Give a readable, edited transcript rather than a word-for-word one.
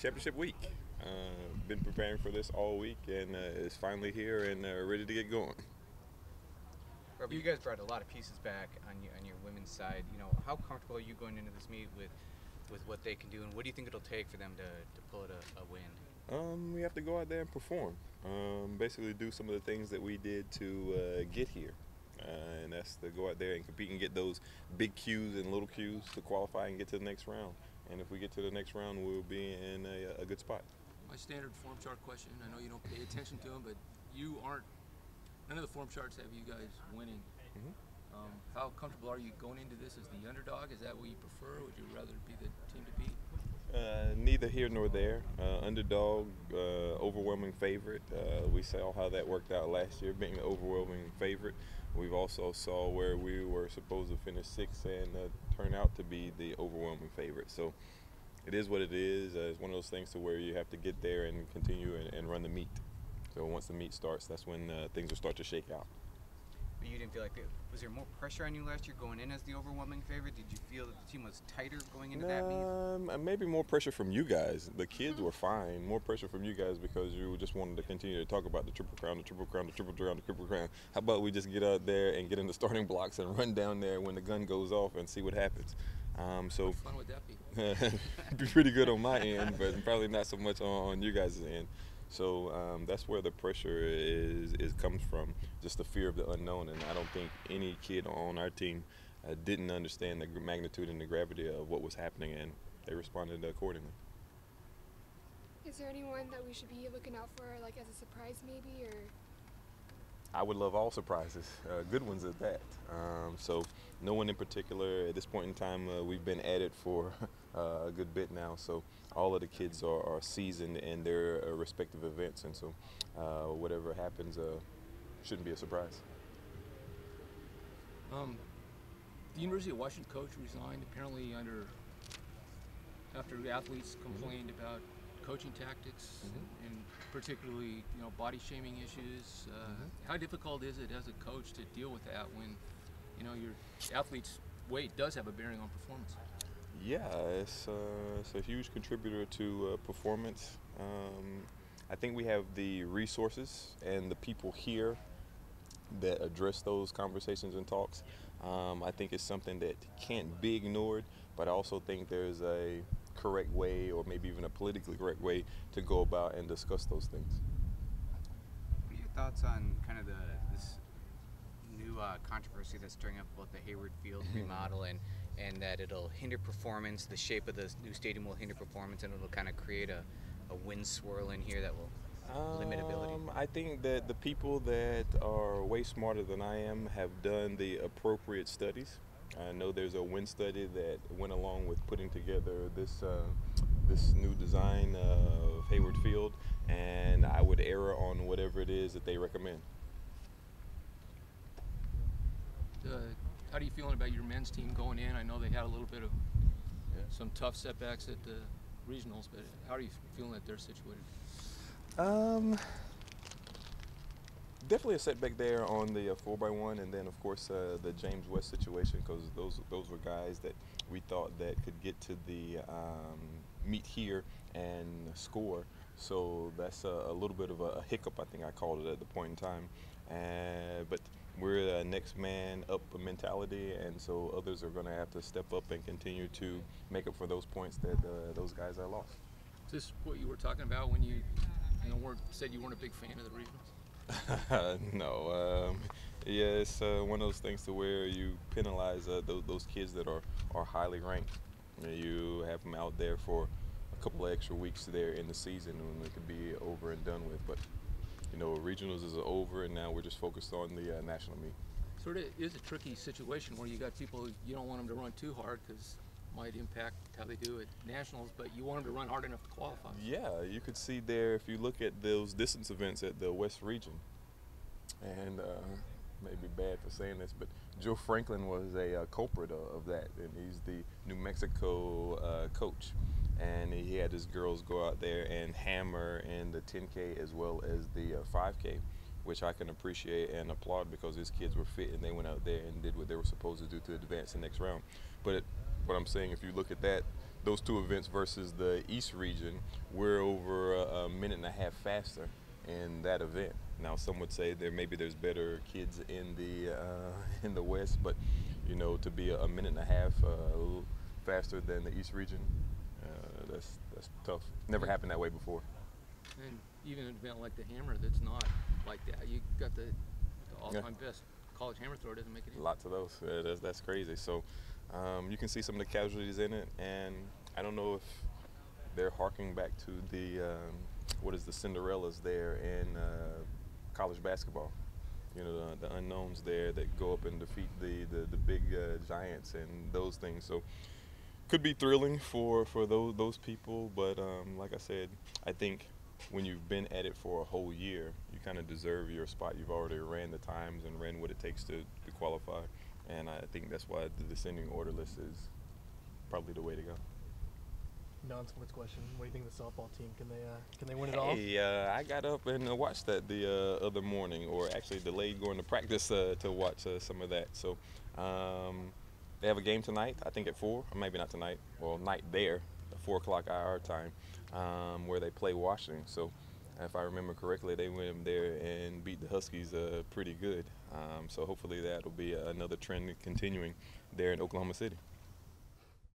championship week. Been preparing for this all week, and it's finally here and ready to get going. Robert, you guys brought a lot of pieces back on your women's side. You know, how comfortable are you going into this meet with what they can do, and what do you think it'll take for them to pull it a win? We have to go out there and perform. Basically do some of the things that we did to get here. And that's to go out there and compete and get those big cues and little cues to qualify and get to the next round. And if we get to the next round, we'll be in a good spot. My standard form chart question, I know you don't pay attention to them, but none of the form charts have you guys winning. How comfortable are you going into this as the underdog? Is that what you prefer? Would you rather be the team to beat? Neither here nor there. Underdog, overwhelming favorite. We saw how that worked out last year, being the overwhelming favorite. We've also saw where we were supposed to finish sixth and turn out to be the overwhelming favorite. So it is what it is. It's one of those things to where you have to get there and continue and run the meet. So once the meet starts, that's when things will start to shake out. But you didn't feel like was there more pressure on you last year going in as the overwhelming favorite? Did you feel that the team was tighter going into that meet? Maybe more pressure from you guys. The kids were fine. More pressure from you guys because you just wanted to continue to talk about the triple crown, the triple crown, the triple crown, the triple crown. How about we just get out there and get in the starting blocks and run down there when the gun goes off and see what happens? So what fun would that be? Be pretty good on my end, but probably not so much on you guys' end. So that's where the pressure comes from, just the fear of the unknown. And I don't think any kid on our team didn't understand the magnitude and the gravity of what was happening, and they responded accordingly. Is there anyone that we should be looking out for, like as a surprise maybe, or? I would love all surprises, good ones at that. So no one in particular at this point in time. We've been at it for a good bit now, so all of the kids are seasoned in their respective events, and so whatever happens shouldn't be a surprise. The University of Washington coach resigned apparently after athletes complained about coaching tactics and particularly body shaming issues. How difficult is it as a coach to deal with that when your athlete's weight does have a bearing on performance? Yeah, it's a huge contributor to performance. I think we have the resources and the people here that address those conversations and talks. I think it's something that can't be ignored, but I also think there's a correct way, or maybe even a politically correct way, to go about and discuss those things. What are your thoughts on kind of this new controversy that's stirring up about the Hayward Field remodel and that it'll hinder performance, the shape of the new stadium will hinder performance, and it'll kind of create a wind swirl in here that will limit ability? I think that the people that are way smarter than I am have done the appropriate studies. I know there's a wind study that went along with putting together this new design of Hayward Field, and I would err on whatever it is that they recommend. How are you feeling about your men's team going in? I know they had a little bit of some tough setbacks at the regionals, but how are you feeling that they're situated? Definitely a setback there on the 4x1, and then of course the James West situation, because those were guys that we thought that could get to the meet here and score. So that's a little bit of a hiccup, I think I called it at the point in time. But we're a next man up mentality, and so others are going to have to step up and continue to make up for those points that those guys are lost. Is this what you were talking about when you said you weren't a big fan of the regionals? No. Yeah, it's one of those things to where you penalize those kids that are highly ranked. You have them out there for a couple of extra weeks there in the season when it could be over and done with. But regionals is over, and now we're just focused on the national meet. Sort of is a tricky situation where you got people you don't want them to run too hard because might impact how they do at nationals, but you want them to run hard enough to qualify. Yeah, you could see there if you look at those distance events at the West region, and maybe bad for saying this, but Joe Franklin was a culprit of that, and he's the New Mexico coach, and he had his girls go out there and hammer in the 10K as well as the 5K, which I can appreciate and applaud because his kids were fit and they went out there and did what they were supposed to do to advance the next round. But what I'm saying, if you look at that, those two events versus the East region, we're over a minute and a half faster in that event. Now, some would say maybe there's better kids in the in the West, but you know, to be a minute and a half faster than the East region, that's tough. Never happened that way before. And even an event like the hammer that's not like that, you got the all-time best college hammer thrower, doesn't make it easy. Lots of those. That's crazy. So you can see some of the casualties in it, and I don't know if they're harking back to the what is the Cinderellas there in college basketball. You know, the unknowns there that go up and defeat the big giants and those things. So could be thrilling for those people, but like I said, I think when you've been at it for a whole year, you kind of deserve your spot. You've already ran the times and ran what it takes to qualify, and I think that's why the descending order list is probably the way to go. Non-sports question: what do you think of the softball team? Can they win it all? Hey, I got up and watched that the other morning, or actually delayed going to practice to watch some of that. So they have a game tonight, I think at 4, or maybe not tonight. Well, night there, 4 o'clock our time, where they play Washington. So if I remember correctly, they went there and beat the Huskies pretty good. So hopefully that'll be another trend continuing there in Oklahoma City.